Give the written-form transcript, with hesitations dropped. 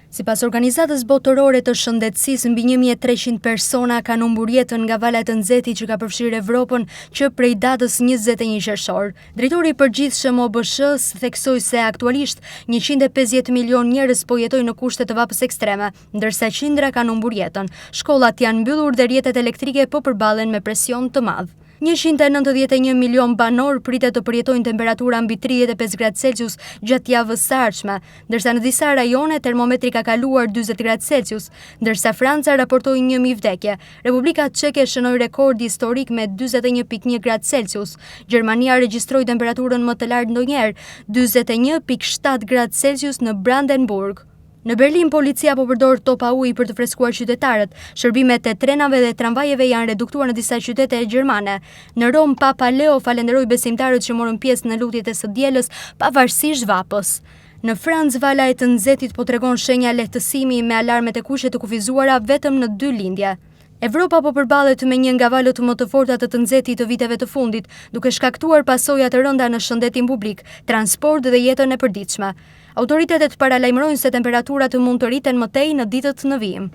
Sipas organizatës botërore të shëndetësisë, mbi 1300 persona kanë humbur jetën nga vala e nxehtit që ka përfshirë Evropën që prej datës 21 qershor. Drejtori i përgjithshëm OBSH-s theksoi se aktualisht 150 milion njerëz po jetojnë në kushte të vapës ekstreme, ndërsa qindra kanë humbur jetën. Shkollat janë mbyllur dhe rrjetet elektrike po përballen me presion të madh. 191 milion banor pritet të përjetojnë temperatura mbi 35 gradë Celsius gjatë javës së ardhshme, ndërsa në disa rajone termometri ka kaluar 40 gradë Celsius, ndërsa Franca raportoi 1000 vdekje. Republika Çeke shënoi rekord historik me 41.1 gradë Celsius. Gjermania regjistroi temperaturën më të lartë ndonjëherë, 41.7 gradë Celsius në Brandenburg. Në Berlin, policia po përdor topa uji për të freskuar qytetarët. Shërbimet e trenave dhe tramvajeve janë reduktuar në disa qytete gjermane. Në Rom, Papa Leo falenderoi besimtarët që morën pjesë në lutjet e së dielës pavarësisht vapës. Në Francë, vala e të nxehtit po tregon shenja lehtësimi me alarmet e kuqe të kufizuara vetëm në 2 lindje. Evropa po përballet me një nga valët më të forta të nxehtit të viteve të fundit, duke shkaktuar pasoja të rënda në shëndetin publik, transport dhe jetën e përditshme. Autoritetet paralajmërojnë se temperaturat mund të rriten më tej në ditët në vijim.